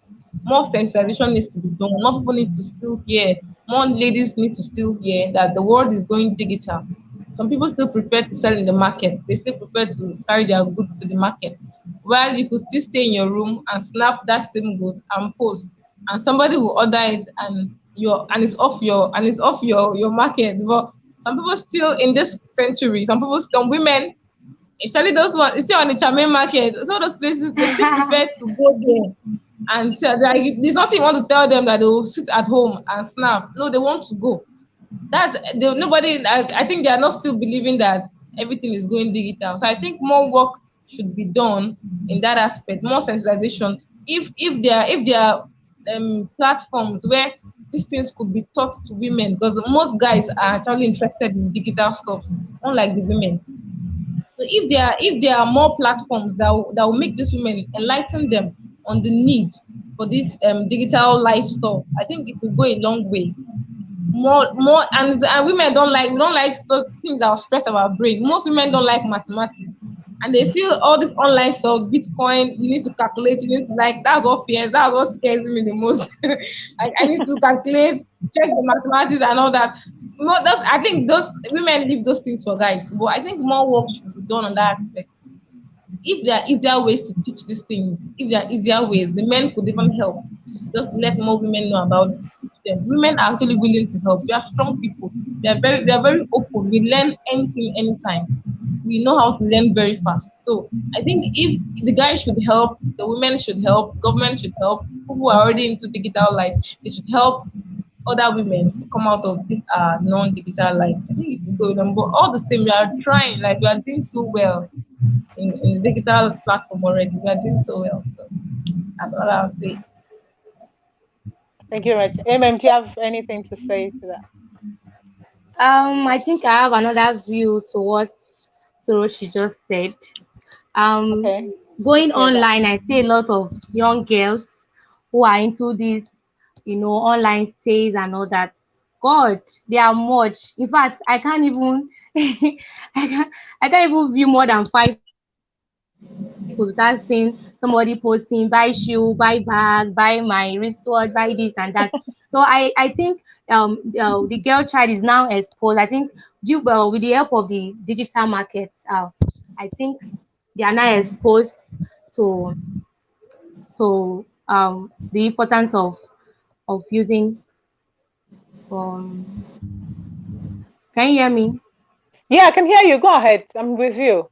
more sensitization needs to be done, more people need to still hear, more ladies need to still hear that the world is going digital. Some people still prefer to sell in the market. They still prefer to carry their goods to the market. While you could still stay in your room and snap that same good and post, and somebody will order it and it's off your market. But some people still in this century, some women, actually those ones it's still on the Charmaine market. So those places they still prefer to go there and sell. Like, there's nothing you want to tell them that they will sit at home and snap. No, they want to go. Nobody. I think they are not still believing that everything is going digital. So I think more work should be done in that aspect, more sensitization. If there are platforms where these things could be taught to women, because most guys are actually interested in digital stuff, unlike the women. So if there are more platforms that will make these women enlighten them on the need for this digital life stuff, I think it will go a long way. And women don't like we don't like things that will stress our brain. Most women don't like mathematics. And they feel all this online stuff, Bitcoin, you need to calculate, you need to like, that's what fears, that's what scares me the most. Like, I need to calculate, check the mathematics and all that. More, that's, I think those women leave those things for guys, but I think more work should be done on that aspect. If there are easier ways to teach these things, if there are easier ways, the men could even help to just let more women know about this, teach them. Women are actually willing to help. We are strong people. We are very open. We learn anything, anytime. We know how to learn very fast. So I think if the guys should help, the women should help, government should help, people who are already into digital life, they should help other women to come out of this non-digital life. I think it's going on. But all the same, we are trying, like we are doing so well in the digital platform already. We are doing so well. So that's all I'll say. Thank you very much. MM, do you have anything to say to that? I think I have another view to what Soroshi just said. Um, Okay. Going Let's hear that. online, I see a lot of young girls who are into this, online sales and all that. God, they are much. In fact, I can't even, I can't even view more than five posts without seeing somebody posting buy shoe, buy bag, buy my wristwatch, buy this and that. So I think the girl child is now exposed. I think due with the help of the digital markets, I think they are now exposed to the importance of using um can you hear me? Yeah, I can hear you. Go ahead. I'm with you.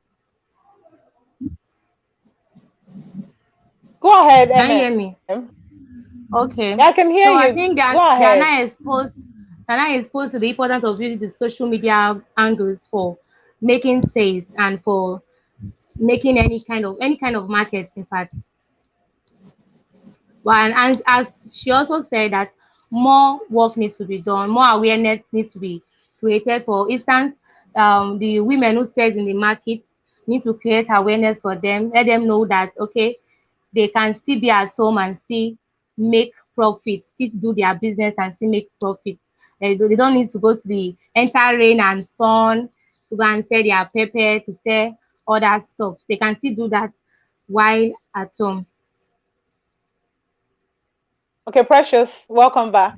Go ahead, Can you hear me? MM. Okay. Yeah, I can hear So I you. think Go they are ahead. now exposed to the importance of using the social media angles for making sales and for making any kind of market, in fact. But and as she also said that more work needs to be done, more awareness needs to be created. For instance, the women who sell in the market need to create awareness for them, let them know that okay, they can still be at home and still make profit, still do their business and still make profit. They don't need to go to the enter rain and sun to go and sell their pepper, to sell other stuff. They can still do that while at home. Okay, Precious, welcome back.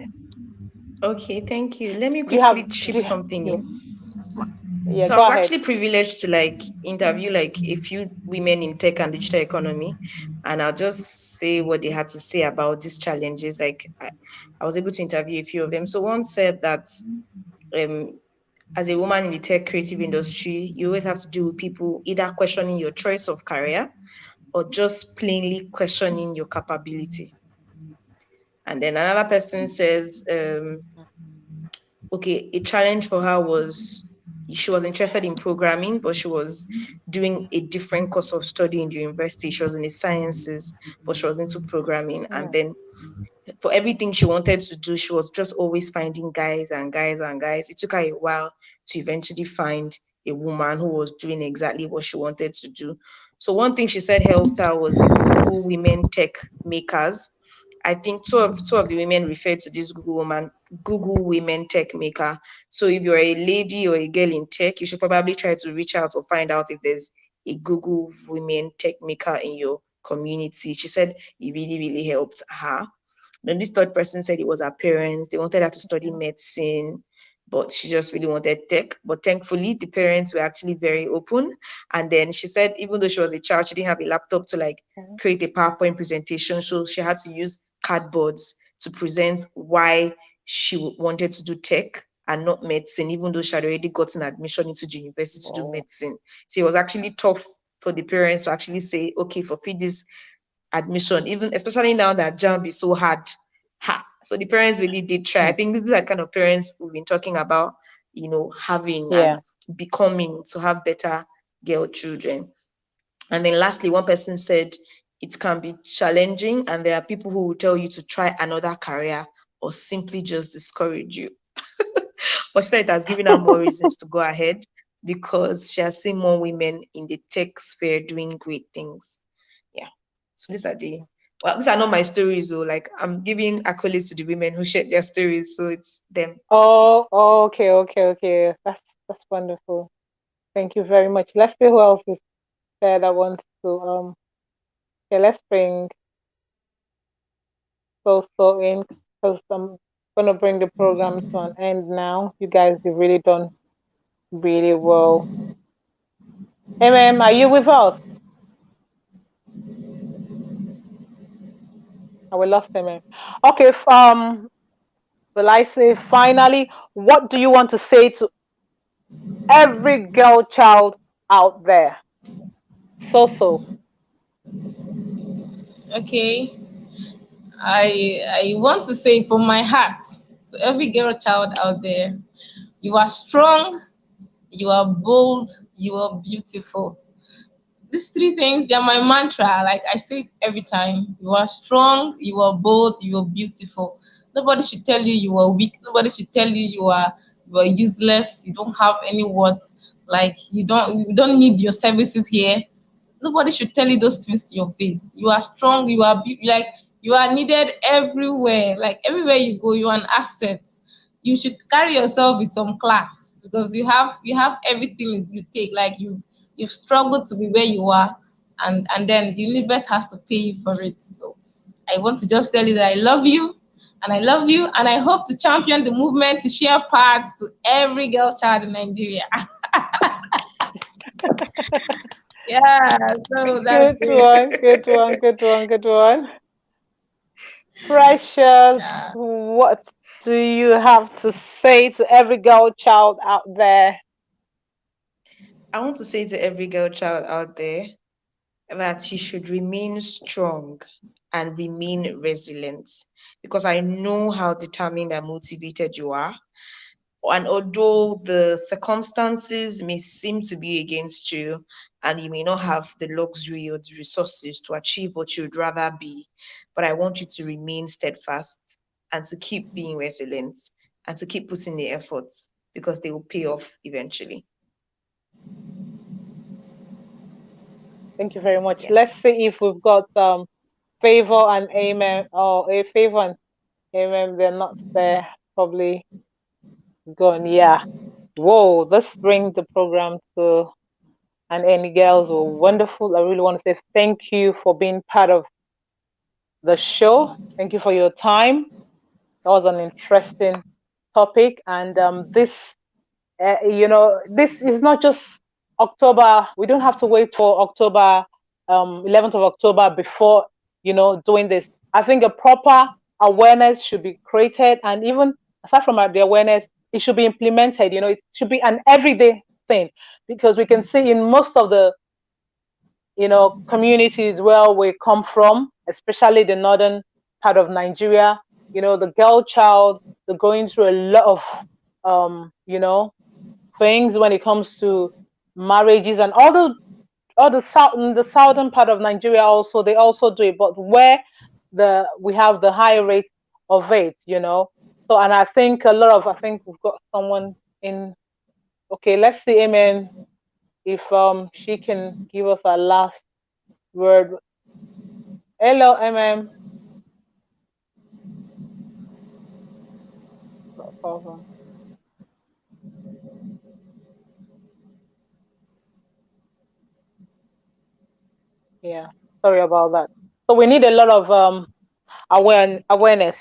Okay, thank you. Let me Do you have quickly chip do you, something you in. yeah, So I go was ahead. actually privileged to like interview like a few women in tech and digital economy, and I'll just say what they had to say about these challenges. I was able to interview a few of them. So one said that um, as a woman in the tech creative industry, you always have to deal with people either questioning your choice of career or just plainly questioning your capability. And then another person says, okay, a challenge for her was she was interested in programming, but she was doing a different course of study in the university. She was in the sciences, but she was into programming. And Mm. then for everything she wanted to do, she was just always finding guys and guys and guys. It took her a while to eventually find a woman who was doing exactly what she wanted to do. So one thing she said helped her was the Google Women Tech Makers. I think two of the women referred to this Google Women Tech Maker. So if you're a lady or a girl in tech, you should probably try to reach out or find out if there's a Google Women Tech Maker in your community. She said it really, really helped her. Then this third person said it was her parents. They wanted her to study medicine, but she just really wanted tech. But thankfully, the parents were actually very open. And then she said, even though she was a child, she didn't have a laptop to like Okay. create a PowerPoint presentation. So she had to use cardboards to present why she wanted to do tech and not medicine, even though she had already gotten admission into the university to do Oh, medicine. So it was actually tough for the parents to actually say, okay, fulfill this admission, even especially now that JAMB is so hard. Ha. So the parents really did try. I mm. think these are the kind of parents we've been talking about, having and Yeah. becoming to have better girl children. And then lastly, one person said it can be challenging, and there are people who will tell you to try another career or simply just discourage you. But she said it has given her more reasons to go ahead because she has seen more women in the tech sphere doing great things. Yeah. So these are not my stories though. Like I'm giving accolades to the women who shared their stories. So it's them. Oh, okay, okay, okay. That's wonderful. Thank you very much. Let's see who else is there that wants to okay, let's bring so in because I'm gonna bring the program to an end now. You guys have really done really well. Are you with us? Oh, we lost Okay, will I say finally, what do you want to say to every girl child out there? So. Okay, I want to say from my heart to every girl child out there, you are strong, you are bold, you are beautiful. These three things, they're my mantra. Like I say it every time. You are strong, you are bold, you are beautiful. Nobody should tell you you are weak. Nobody should tell you you are useless. You don't have any worth. Like you don't need your services here. Nobody should tell you those things to your face. You are strong, like you are needed everywhere. Like everywhere you go, you are an asset. You should carry yourself with some class because you have everything you take. Like you've struggled to be where you are, and then the universe has to pay you for it. So I want to just tell you that I love you, and I love you, and I hope to champion the movement to share parts to every girl child in Nigeria. Yeah, so that's Good it. one, good one, good one, good one. Precious, Yeah. what do you have to say to every girl child out there? I want to say to every girl child out there that you should remain strong and remain resilient because I know how determined and motivated you are. And although the circumstances may seem to be against you and you may not have the luxury or the resources to achieve what you'd rather be, but I want you to remain steadfast and to keep being resilient and to keep putting the effort because they will pay off eventually. Thank you very much. Yeah. Let's see if we've got favor and amen. Oh, a favor and amen. They're not there. Probably gone. Yeah. Whoa, this brings the program to and any girls were wonderful. I really want to say thank you for being part of the show. Thank you for your time. That was an interesting topic, and this is not just October. We don't have to wait for October, 11th of October before doing this. I think a proper awareness should be created, and even aside from the awareness, it should be implemented. It should be an everyday thing because we can see in most of the communities where we come from, especially the northern part of Nigeria, the girl child, they're going through a lot of, things when it comes to marriages and all the south in the southern part of Nigeria also they also do it, but where we have the high rate of it. So and I think we've got someone in. Okay, let's see, Amen, if she can give us a last word. Hello, MM. No problem. Yeah, sorry about that. So we need a lot of awareness.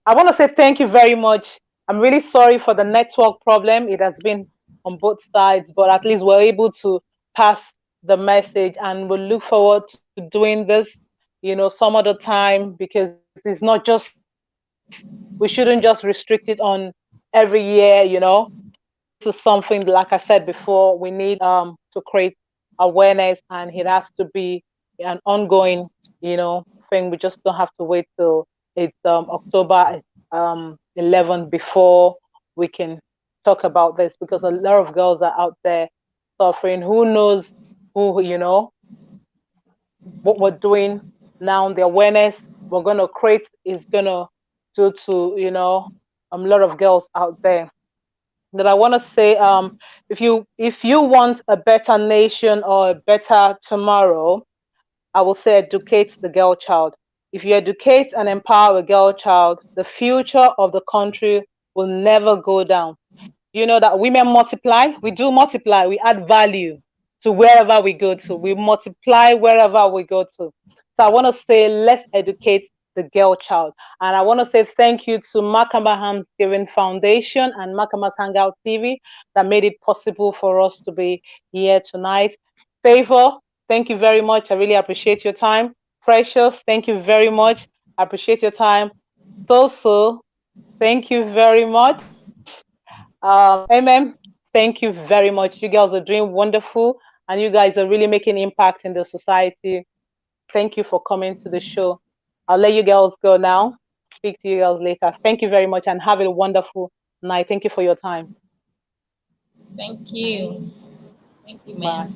I want to say thank you very much. I'm really sorry for the network problem. It has been on both sides, but at least we're able to pass the message, and we look forward to doing this, some other time because it's not just we shouldn't just restrict it on every year. This is something, like I said before, we need to create awareness, and it has to be an ongoing thing. We just don't have to wait till it's October 11 before we can talk about this, because a lot of girls are out there suffering. Who knows who what we're doing now, the awareness we're going to create is going to do to a lot of girls out there. That I want to say, if you want a better nation or a better tomorrow, I will say educate the girl child. If you educate and empower a girl child, the future of the country will never go down. You know that women multiply, we do multiply, we add value. to wherever we go to. We multiply wherever we go to. So I want to say, let's educate the girl child. And I want to say thank you to Makamba Hands Giving Foundation and Makamba's Hangout TV that made it possible for us to be here tonight. Favor, thank you very much. I really appreciate your time. Precious, thank you very much. I appreciate your time. So, thank you very much. Amen. Thank you very much. You girls are doing wonderful, and you guys are really making impact in the society. Thank you for coming to the show. I'll let you girls go now. Speak to you girls later. Thank you very much and have a wonderful night. Thank you for your time. Thank you. Thank you, Bye. ma'am.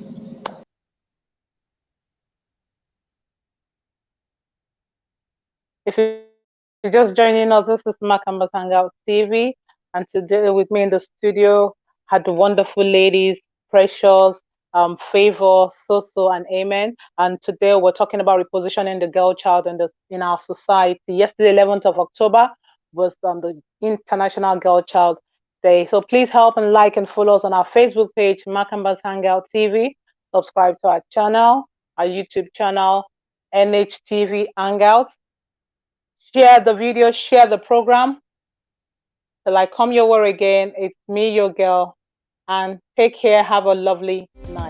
If you're just joining us, this is Makamba Hangout TV, and today with me in the studio had the wonderful ladies, Precious, Favor, Soso, and Amen. And today we're talking about repositioning the girl child in our society. Yesterday, 11th of October, was the International Girl Child Day. So please help and like and follow us on our Facebook page, Makamba's Hangout TV. Subscribe to our channel, our YouTube channel, NHTV Hangout. Share the video, share the program. Till I come your way again, it's me, your girl. And take care. Have a lovely night.